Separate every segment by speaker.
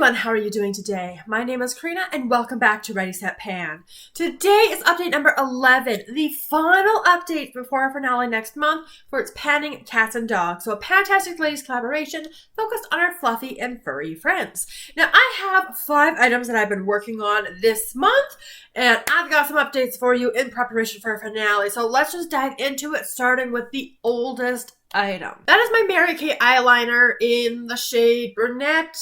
Speaker 1: everyone, how are you doing today? My name is Karina and welcome back to Ready Set Pan. Today is update number 11, the final update before our finale next month for its panning cats and dogs. So a Fantastic Ladies collaboration focused on our fluffy and furry friends. Now I have 5 items that I've been working on this month and I've got some updates for you in preparation for our finale. So let's just dive into it, starting with the oldest item. That is my Kay Eyeliner in the shade Brunette,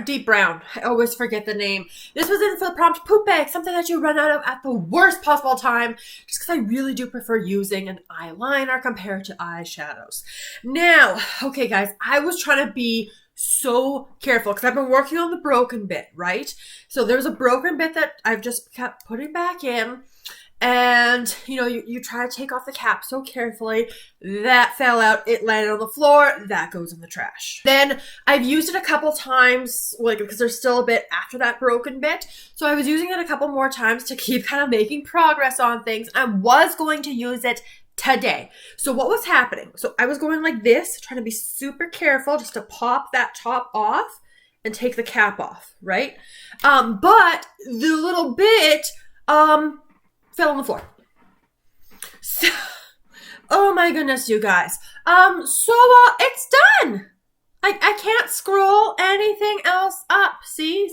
Speaker 1: Deep Brown. I always forget the name. This was in for the prompt poop bag, something that you run out of at the worst possible time, just because I really do prefer using an eyeliner compared to eyeshadows. Now, okay guys, I was trying to be so careful because I've been working on the broken bit, right? So there's a broken bit that I've just kept putting back in. And, you know, you try to take off the cap so carefully. That fell out. It landed on the floor. That goes in the trash. Then I've used it a couple times, like, because there's still a bit after that broken bit. So I was using it a couple more times to keep kind of making progress on things. I was going to use it today. So what was happening? So I was going like this, trying to be super careful just to pop that top off and take the cap off, right? But the little bit, fell on the floor. So, oh my goodness, you guys. It's done. I can't scroll anything else up. See?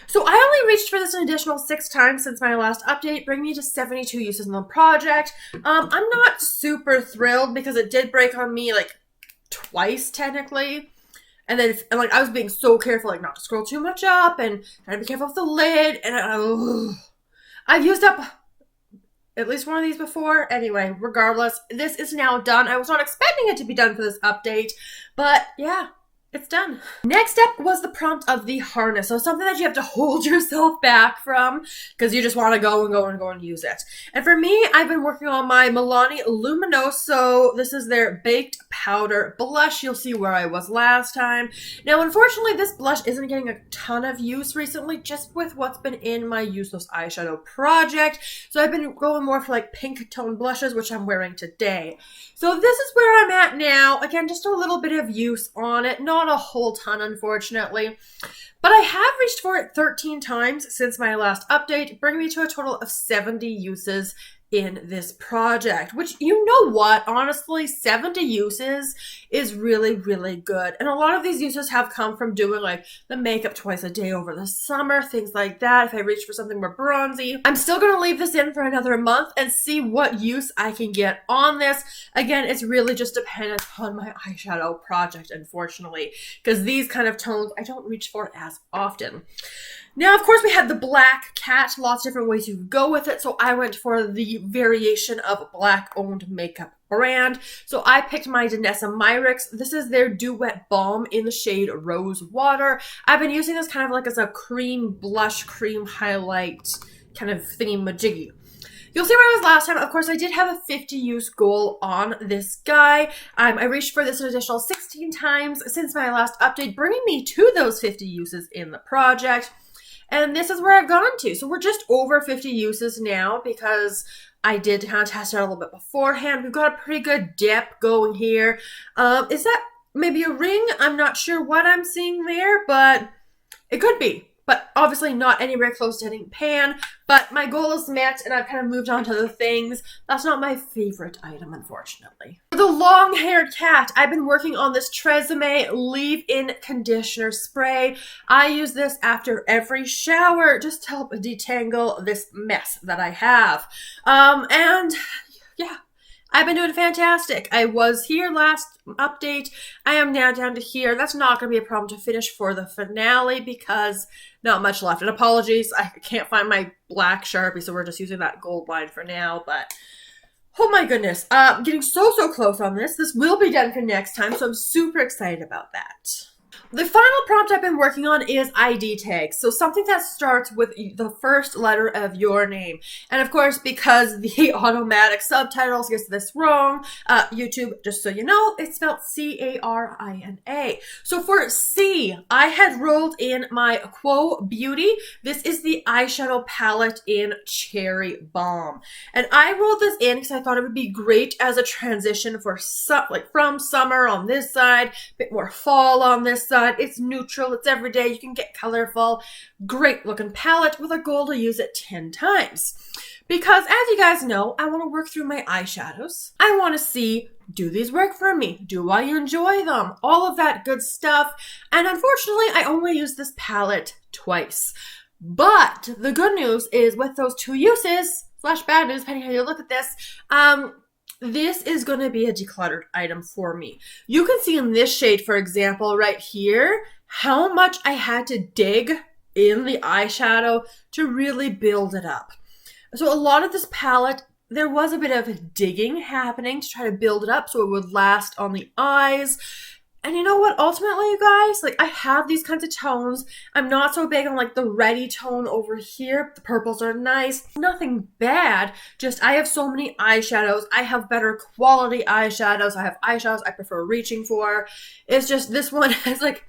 Speaker 1: So I only reached for this an additional 6 times since my last update, bringing me to 72 uses in the project. I'm not super thrilled because it did break on me like twice technically. And then, like, I was being so careful, like, not to scroll too much up and trying to be careful with the lid. And I've used up at least one of these before. Anyway, regardless, this is now done. I was not expecting it to be done for this update, but yeah, it's done. Next up was the prompt of the harness. So something that you have to hold yourself back from because you just want to go and use it. And for me, I've been working on my Milani Luminoso. This is their baked powder blush. You'll see where I was last time. Now, unfortunately, this blush isn't getting a ton of use recently, just with what's been in my useless eyeshadow project. So I've been going more for like pink tone blushes, which I'm wearing today. So this is where I'm at now. Again, just a little bit of use on it. Not a whole ton, unfortunately. But I have reached for it 13 times since my last update, bringing me to a total of 70 uses in this project, which, you know what, honestly, 70 uses is really, really good. And a lot of these uses have come from doing like the makeup twice a day over the summer, things like that. If I reach for something more bronzy, I'm still going to leave this in for another month and see what use I can get on this. Again, it's really just dependent on my eyeshadow project, unfortunately, because these kind of tones I don't reach for as often. Now, of course, we had the black cat, lots of different ways you could go with it. So I went for the variation of black-owned makeup brand. So I picked my Danessa Myricks. This is their Duet Balm in the shade Rose Water. I've been using this kind of like as a cream blush, cream highlight kind of thingy-majiggy. You'll see where I was last time. Of course, I did have a 50 use goal on this guy. I reached for this an additional 16 times since my last update, bringing me to those 50 uses in the project. And this is where I've gone to. So we're just over 50 uses now because I did kind of test it out a little bit beforehand. We've got a pretty good dip going here. Is that maybe a ring? I'm not sure what I'm seeing there, but it could be. But obviously not anywhere close to hitting pan. But my goal is met and I've kind of moved on to the things. That's not my favorite item, unfortunately. For the long-haired cat, I've been working on this Tresemme Leave-In Conditioner Spray. I use this after every shower just to help detangle this mess that I have. And yeah. I've been doing fantastic. I was here last update. I am now down to here. That's not going to be a problem to finish for the finale because not much left. And apologies, I can't find my black Sharpie, so we're just using that gold line for now. But oh my goodness, getting so close on this. This will be done for next time, so I'm super excited about that. The final prompt I've been working on is ID tags. So something that starts with the first letter of your name. And of course, because the automatic subtitles gets this wrong, YouTube, just so you know, it's spelled C-A-R-I-N-A. So for C, I had rolled in my Quo Beauty. This is the eyeshadow palette in Cherry Balm. And I rolled this in because I thought it would be great as a transition for from summer on this side, a bit more fall on this side. side. It's neutral. It's everyday. You can get colorful. Great looking palette with a goal to use it 10 times. Because as you guys know, I want to work through my eyeshadows. I want to see, do these work for me? Do I enjoy them? All of that good stuff. And unfortunately, I only use this palette twice. But the good news is with those 2 uses, slash bad news, depending how you look at this, this is going to be a decluttered item for me. You can see in this shade, for example, right here, how much I had to dig in the eyeshadow to really build it up. So a lot of this palette, there was a bit of digging happening to try to build it up so it would last on the eyes. And you know what? Ultimately, you guys, like I have these kinds of tones. I'm not so big on like the reddy tone over here. The purples are nice. Nothing bad. Just I have so many eyeshadows. I have better quality eyeshadows. I have eyeshadows I prefer reaching for. It's just this one is like,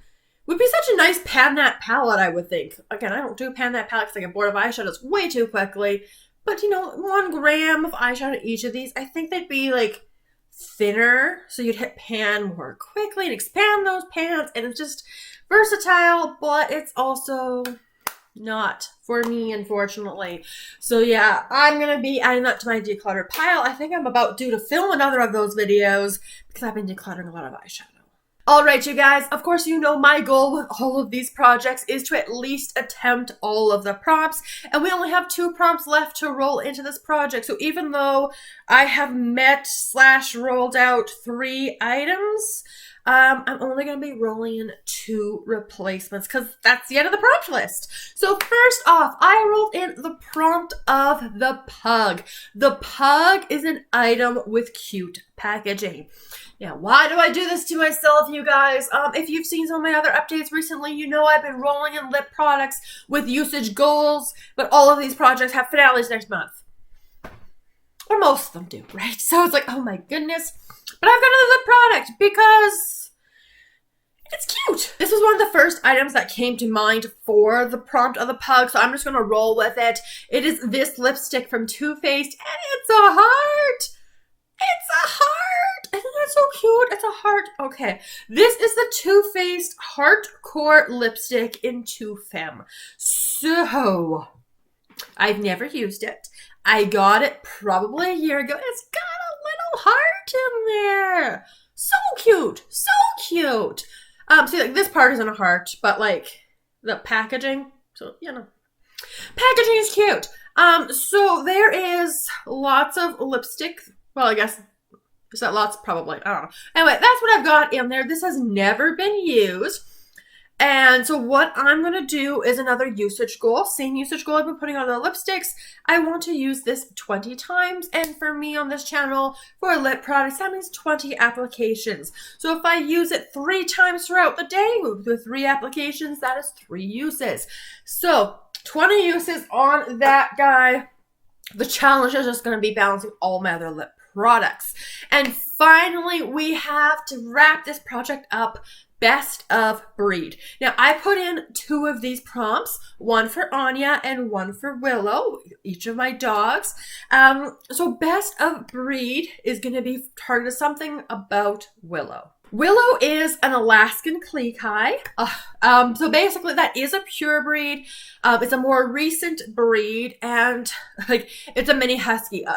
Speaker 1: would be such a nice pan that palette, I would think. Again, I don't do pan that palette because I get bored of eyeshadows way too quickly. But you know, 1 gram of eyeshadow each of these, I think they'd be like thinner, so you'd hit pan more quickly and expand those pans, and it's just versatile, but it's also not for me, unfortunately. So yeah, I'm gonna be adding that to my decluttered pile. I think I'm about due to film another of those videos because I've been decluttering a lot of eyeshadow. Alright, you guys, of course you know my goal with all of these projects is to at least attempt all of the prompts, and we only have 2 prompts left to roll into this project. So even though I have met / rolled out 3 items, I'm only going to be rolling in 2 replacements because that's the end of the prompt list. So first off, I rolled in the prompt of the pug. The pug is an item with cute packaging. Yeah, why do I do this to myself, you guys? If you've seen some of my other updates recently, you know I've been rolling in lip products with usage goals, but all of these projects have finales next month. Or most of them do, right? So it's like, oh my goodness. But I've got another lip product because it's cute. This was one of the first items that came to mind for the prompt of the pug, so I'm just going to roll with it. It is this lipstick from Too Faced, and it's a heart. It's a heart! Isn't that so cute? It's a heart. Okay. This is the Too Faced Heartcore lipstick in Femme. So, I've never used it. I got it probably a year ago. It's got a little heart in there. So cute. So cute. See, like, this part isn't a heart, but, like, the packaging. So, you know. Packaging is cute. So, there is lots of lipstick. Well, I guess, is that lots? Probably. I don't know. Anyway, that's what I've got in there. This has never been used. And so what I'm going to do is another usage goal. Same usage goal I've been putting on the lipsticks. I want to use this 20 times. And for me on this channel, for lip products, that means 20 applications. So if I use it 3 times throughout the day with 3 applications, that is 3 uses. So 20 uses on that guy. The challenge is just going to be balancing all my other lip products. And finally, we have to wrap this project up. Best of breed. Now, I put in 2 of these prompts, one for Anya and one for Willow, each of my dogs. So best of breed is going to be targeted something about Willow. Willow is an Alaskan Clique High. So basically that is a pure breed. It's a more recent breed, and like it's a mini husky.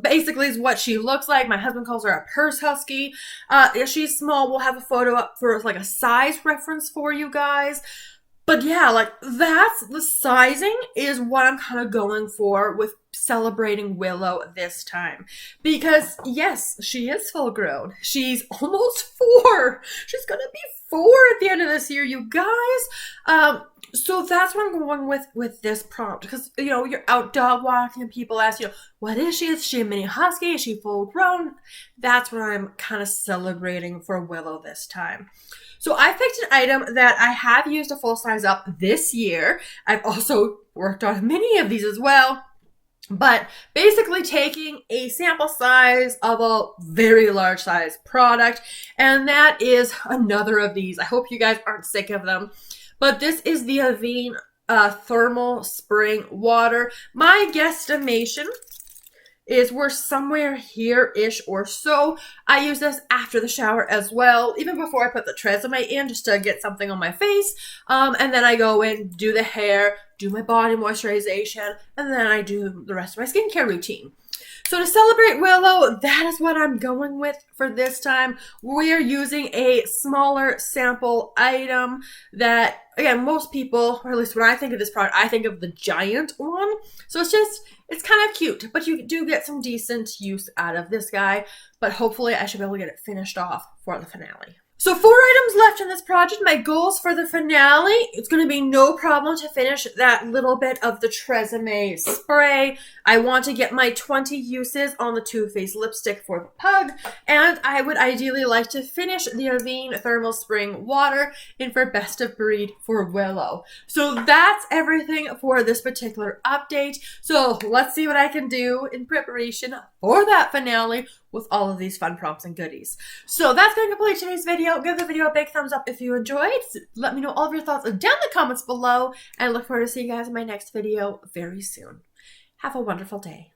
Speaker 1: Basically is what she looks like. My husband calls her a purse husky. If she's small, we'll have a photo up for like a size reference for you guys. But yeah, like that's the sizing is what I'm kind of going for with celebrating Willow this time. Because yes, she is full grown. She's almost 4. She's gonna be 4 at the end of this year, you guys. So that's what I'm going with this prompt. Because, you know, you're out dog walking and people ask you, what is she? Is she a mini husky? Is she full grown? That's what I'm kind of celebrating for Willow this time. So I picked an item that I have used a full size up this year. I've also worked on many of these as well. But basically taking a sample size of a very large size product. And that is another of these. I hope you guys aren't sick of them. But this is the Avene Thermal Spring Water. My guesstimation is we're somewhere here-ish or so. I use this after the shower as well, even before I put the Tresemme in, just to get something on my face. And then I go in, do the hair, do my body moisturization, and then I do the rest of my skincare routine. So to celebrate Willow, that is what I'm going with for this time. We're using a smaller sample item that, again, most people, or at least when I think of this product, I think of the giant one. So it's kind of cute, but you do get some decent use out of this guy. But hopefully I should be able to get it finished off for the finale. So 4 items left in this project. My goals for the finale, it's going to be no problem to finish that little bit of the Tresemme spray. I want to get my 20 uses on the Too Faced lipstick for the pug. And I would ideally like to finish the Avene Thermal Spring Water in for Best of Breed for Willow. So that's everything for this particular update. So let's see what I can do in preparation for that finale with all of these fun prompts and goodies. So that's going to complete today's video. Give the video a big thumbs up if you enjoyed. Let me know all of your thoughts down in the comments below. And I look forward to seeing you guys in my next video very soon. Have a wonderful day.